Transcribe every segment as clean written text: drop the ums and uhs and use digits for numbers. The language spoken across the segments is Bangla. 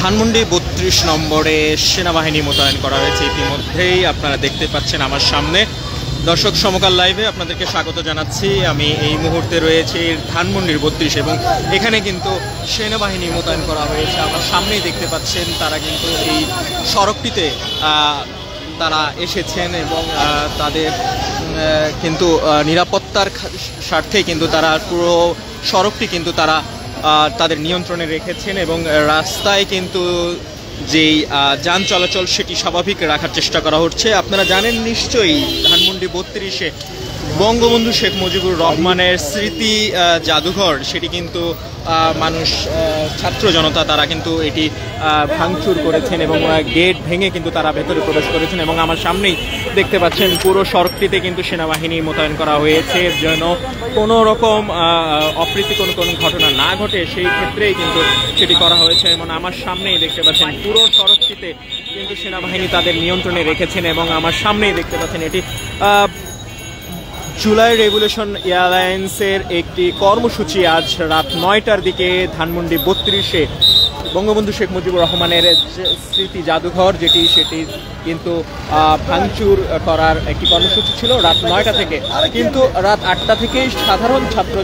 ধানমন্ডি ৩২ নম্বরে সেনাবাহিনী মোতায়েন করা হয়েছে। ইতিমধ্যেই আপনারা দেখতে পাচ্ছেন আমার সামনে। দর্শক সমকাল লাইভে আপনাদেরকে স্বাগত জানাচ্ছি। আমি এই মুহূর্তে রয়েছি ধানমন্ডির ৩২ এবং এখানে কিন্তু সেনাবাহিনী মোতায়েন করা হয়েছে। আমার সামনেই দেখতে পাচ্ছেন তারা কিন্তু এই সড়কটিতে তারা এসেছেন এবং তাদের কিন্তু নিরাপত্তার স্বার্থে কিন্তু তারা পুরো সড়কটি কিন্তু তারা তাদের নিয়ন্ত্রণে রেখেছেন এবং রাস্তায় কিন্তু যেই যান চলাচল সেটি স্বাভাবিক রাখার চেষ্টা করা হচ্ছে। আপনারা জানেন নিশ্চয়ই ধানমন্ডি ৩২-এ বঙ্গবন্ধু শেখ মুজিবুর রহমানের স্মৃতি জাদুঘর সেটি কিন্তু মানুষ ছাত্র জনতা তারা কিন্তু এটি ভাঙচুর করেছেন এবং গেট ভেঙে কিন্তু তারা ভেতরে প্রবেশ করেছেন এবং আমার সামনেই দেখতে পাচ্ছেন পুরো সড়কটিতে কিন্তু সেনাবাহিনী মোতায়েন করা হয়েছে যেন কোনো রকম অপ্রীতিকর কোনো ঘটনা না ঘটে সেই ক্ষেত্রেই কিন্তু সেটি করা হয়েছে। এবং আমার সামনেই দেখতে পাচ্ছেন পুরো সড়কটিতে কিন্তু সেনাবাহিনী তাদের নিয়ন্ত্রণে রেখেছেন এবং আমার সামনেই দেখতে পাচ্ছেন এটি জুলাই রেভলিউশন এয়ারলাইন্সের একটি কর্মসূচি। আজ রাত ৯টার দিকে ধানমন্ডি ৩২-এ বঙ্গবন্ধু শেখ মুজিবুর রহমানের স্মৃতি জাদুঘর সেটি কিন্তু ভাঙচুর করার একটি কর্মসূচি ছিল রাত ৯টা থেকে, কিন্তু রাত ৮টা থেকেই সাধারণ ছাত্র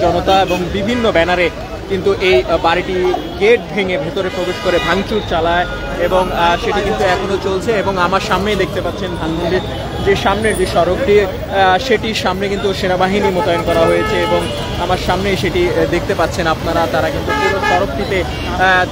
জনতা এবং বিভিন্ন ব্যানারে কিন্তু এই বাড়িটি গেট ভেঙে ভেতরে প্রবেশ করে ভাঙচুর চালায় এবং সেটি কিন্তু এখনও চলছে। এবং আমার সামনেই দেখতে পাচ্ছেন ধানমন্ডির যে সামনের যে সড়কটি সেটির সামনে কিন্তু সেনাবাহিনী মোতায়েন করা হয়েছে এবং আমার সামনে সেটি দেখতে পাচ্ছেন আপনারা। তারা কিন্তু পুরো সড়কটিতে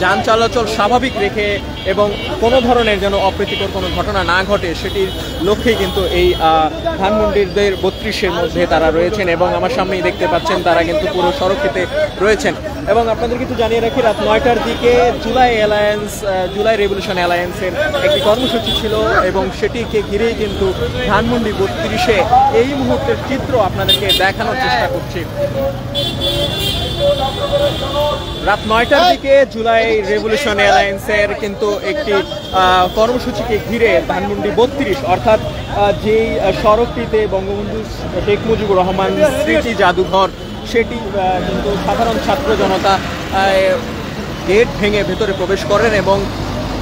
যান চলাচল স্বাভাবিক রেখে এবং কোনো ধরনের যেন অপ্রীতিকর কোনো ঘটনা না ঘটে সেটির লক্ষ্যেই কিন্তু এই ধানমন্ডির ৩২-এর মধ্যে তারা রয়েছেন এবং আমার সামনেই দেখতে পাচ্ছেন তারা কিন্তু পুরো সড়কটিতে রয়েছেন। এবং আপনাদের কিন্তু জানিয়ে রাখি রাত ৯টার দিকে জুলাই রেভলিউশন অ্যালায়েন্সের একটি কর্মসূচি ছিল এবং সেটিকে ঘিরেই কিন্তু ধানমন্ডি ৩২-এ এই মুহূর্তের চিত্র আপনাদেরকে দেখানোর চেষ্টা করছি। রাত ৯টার দিকে জুলাই রেভলিউশন অ্যালায়েন্সের কিন্তু একটি কর্মসূচিকে ঘিরে ধানমন্ডি ৩২ অর্থাৎ যেই সড়কটিতে বঙ্গবন্ধু শেখ মুজিবুর রহমান স্মৃতি জাদুঘর সেটি কিন্তু সাধারণ ছাত্র জনতা গেট ভেঙে ভেতরে প্রবেশ করেন এবং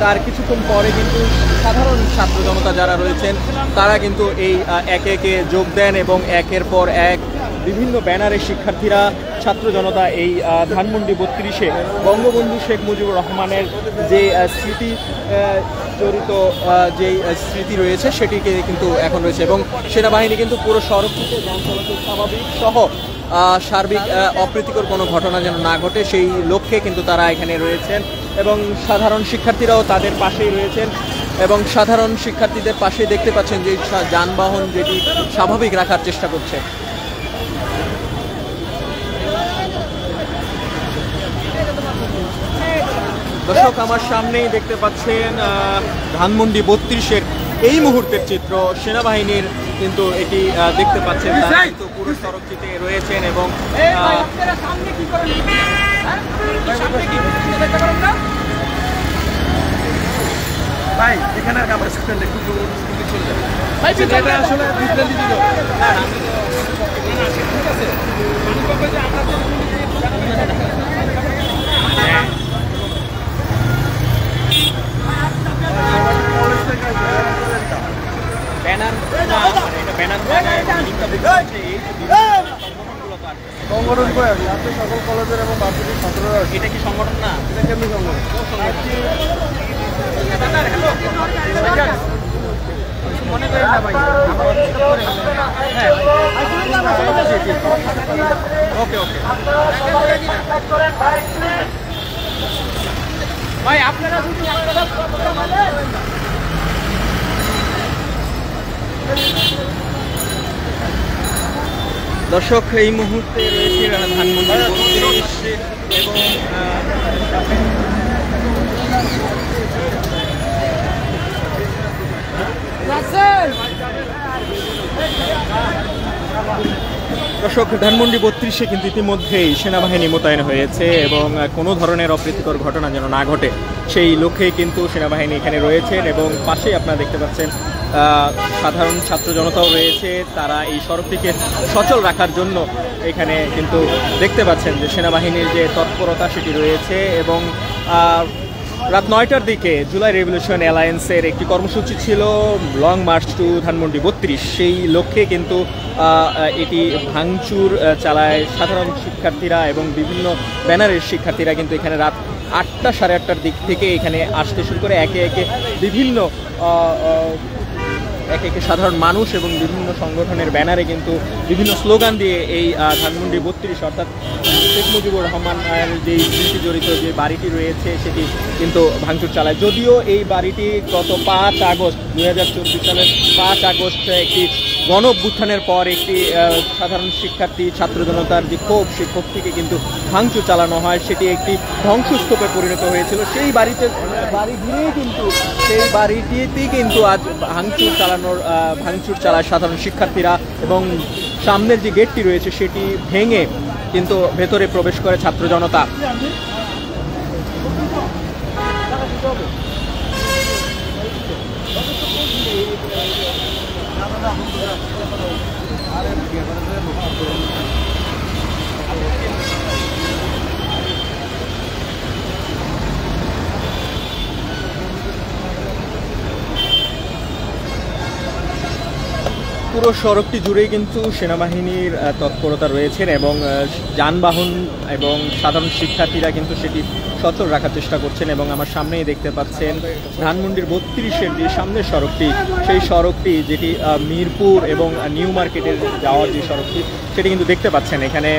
তার কিছুক্ষণ পরে কিন্তু সাধারণ ছাত্র জনতা যারা রয়েছেন তারা কিন্তু এই একে একে যোগ দেন এবং একের পর এক বিভিন্ন ব্যানারে শিক্ষার্থীরা ছাত্র জনতা এই ধানমন্ডি ৩২-এ বঙ্গবন্ধু শেখ মুজিবুর রহমানের যে স্মৃতি জড়িত যেই স্মৃতি রয়েছে সেটিকে কিন্তু এখন রয়েছে এবং সেনাবাহিনী কিন্তু পুরো সড়কটিতে যান চলাচল স্বাভাবিক সহ সার্বিক অপ্রীতিকর কোনো ঘটনা যেন না ঘটে সেই লক্ষ্যে কিন্তু তারা এখানে রয়েছেন এবং সাধারণ শিক্ষার্থীরাও তাদের পাশেই রয়েছেন এবং সাধারণ শিক্ষার্থীদের পাশে দেখতে পাচ্ছেন যে যানবাহন যেটি স্বাভাবিক রাখার চেষ্টা করছে। দর্শক আমার সামনেই দেখতে পাচ্ছেন ধানমন্ডি ৩২-এর এই মুহূর্তের চিত্র। সেনাবাহিনীর কিন্তু এটি দেখতে পাচ্ছেন তারা কিন্তু পুরো সড়কটিতে রয়েছেন এবং ভাই এখানে আমার স্টুডেন্ট একটু চলে যাবে ভাই এটা আসলে ডিফারেন্ট দিল না ঠিক আছে মানে কবে যে আমরা ব্যানার এটা ব্যানার সংগঠন করে আপনি সকল কলেজের এবং ভার্সিটির ছাত্ররা এটা কি সংগঠন না? এটা কেমনি সংগঠন? মনে করেন না ভাই ওকে ওকে ভাই আপনারা দর্শক এই মুহূর্তে রয়েছে ধানমন্ডি ৩২ এবং দর্শক ধানমন্ডি ৩২-এ কিন্তু ইতিমধ্যেই সেনাবাহিনী মোতায়েন হয়েছে এবং কোনো ধরনের অপ্রীতিকর ঘটনা যেন না ঘটে সেই লক্ষ্যেই কিন্তু সেনাবাহিনী এখানে রয়েছেন এবং পাশেই আপনারা দেখতে পাচ্ছেন সাধারণ ছাত্র জনতাও রয়েছে। তারা এই সড়কটিকে সচল রাখার জন্য এখানে কিন্তু দেখতে পাচ্ছেন যে সেনাবাহিনীর যে তৎপরতা সেটি রয়েছে এবং রাত 9টার দিকে জুলাই রেভলিউশন অ্যালায়েন্সের একটি কর্মসূচি ছিল লং মার্চ টু ধানমন্ডি 32। সেই লক্ষ্যে কিন্তু এটি ভাঙচুর চালায় সাধারণ শিক্ষার্থীরা এবং বিভিন্ন ব্যানারের শিক্ষার্থীরা কিন্তু এখানে রাত 8টা সাড়ে 8টার দিক থেকে এখানে আসতে শুরু করে একে একে বিভিন্ন সাধারণ মানুষ এবং বিভিন্ন সংগঠনের ব্যানারে কিন্তু বিভিন্ন স্লোগান দিয়ে এই ধানমন্ডি 32 অর্থাৎ শেখ মুজিবুর রহমানের যে স্মৃতি জড়িত যে বাড়িটি রয়েছে সেটি কিন্তু ভাঙচুর চালায়। যদিও এই বাড়িটি গত 5 আগস্ট 2024 সালের 5 আগস্ট একটি গণ অভ্যুত্থানের পর একটি সাধারণ শিক্ষার্থী ছাত্র জনতার যে ক্ষোভ, সেই ক্ষোভ থেকে কিন্তু ভাঙচুর চালানো হয়, সেটি একটি ধ্বংসস্তূপে পরিণত হয়েছিল। সেই বাড়ি ঘিরেই কিন্তু সেই বাড়িটিতেই কিন্তু আজ ভাঙচুর চালায় সাধারণ শিক্ষার্থীরা এবং সামনের যে গেটটি রয়েছে সেটি ভেঙে কিন্তু ভেতরে প্রবেশ করে ছাত্র জনতা। পুরো সড়কটি জুড়েই কিন্তু সেনাবাহিনীর তৎপরতা রয়েছেন এবং যানবাহন এবং সাধারণ শিক্ষার্থীরা কিন্তু সেটি সচল রাখার চেষ্টা করছেন। এবং আমার সামনেই দেখতে পাচ্ছেন ধানমন্ডির 32-এর যে সামনের সড়কটি, সেই সড়কটি যেটি মিরপুর এবং নিউ মার্কেটের যাওয়ার যে সড়কটি সেটি কিন্তু দেখতে পাচ্ছেন। এখানে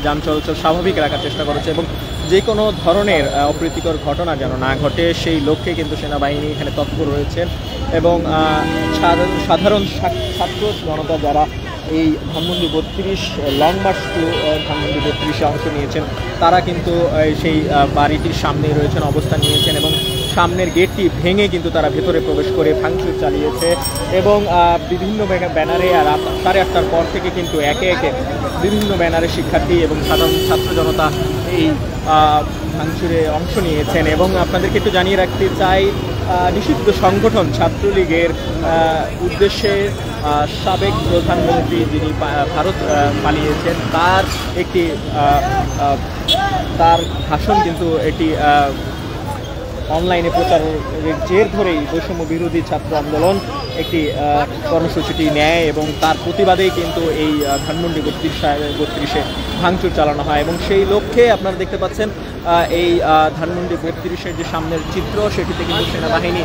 যান চলাচল স্বাভাবিক রাখার চেষ্টা করেছে এবং যে কোনো ধরনের অপ্রীতিকর ঘটনা যেন না ঘটে সেই লক্ষ্যে কিন্তু সেনাবাহিনী এখানে তৎপর রয়েছেন এবং সাধারণ ছাত্র জনতা যারা এই Dhanmondi 32 long march to Dhanmondi 32-এ অংশ নিয়েছেন তারা কিন্তু সেই বাড়িটির সামনেই রয়েছেন, অবস্থান নিয়েছেন এবং সামনের গেটটি ভেঙে কিন্তু তারা ভেতরে প্রবেশ করে ভাঙচুর চালিয়েছে এবং বিভিন্ন ব্যানারে রাত 8:30টার পর থেকে কিন্তু একে একে বিভিন্ন ব্যানারে শিক্ষার্থী এবং সাধারণ ছাত্র জনতা এই ভাঙচুরে অংশ নিয়েছেন। এবং আপনাদেরকে একটু জানিয়ে রাখতে চাই, নিষিদ্ধ সংগঠন ছাত্রলীগের উদ্দেশ্যে সাবেক প্রধানমন্ত্রী যিনি ভারত পালিয়েছেন তার ভাষণ কিন্তু এটি অনলাইনে প্রচারের জের ধরেই বৈষম্য বিরোধী ছাত্র আন্দোলন একটি কর্মসূচিটি নেয় এবং তার প্রতিবাদেই কিন্তু এই ধানমন্ডি 32-এ ভাঙচুর চালানো হয়। এবং সেই লক্ষ্যে আপনারা দেখতে পাচ্ছেন এই ধানমন্ডি 32-এর যে সামনের চিত্র সেটিতে কিন্তু সেনাবাহিনী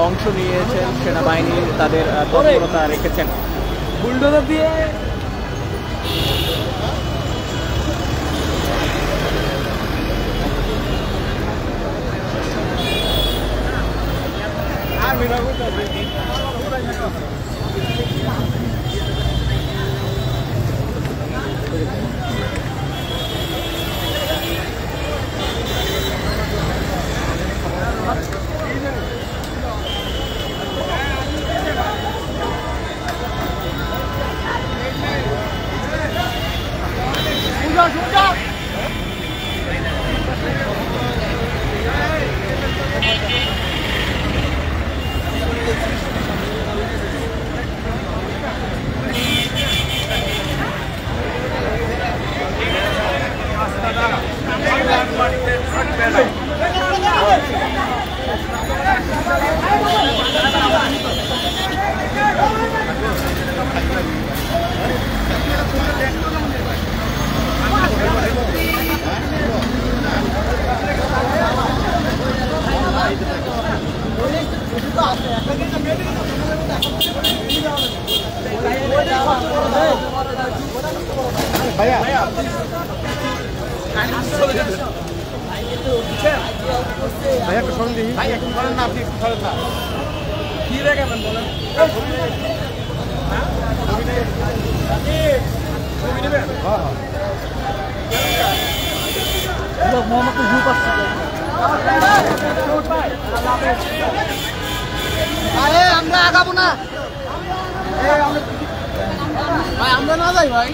অংশ নিয়েছেন, সেনাবাহিনী তাদের তৎপরতা রেখেছেন। বুলডোজার দিয়ে আমরা আগাবো না ভাই, আমরা না যাই ভাই,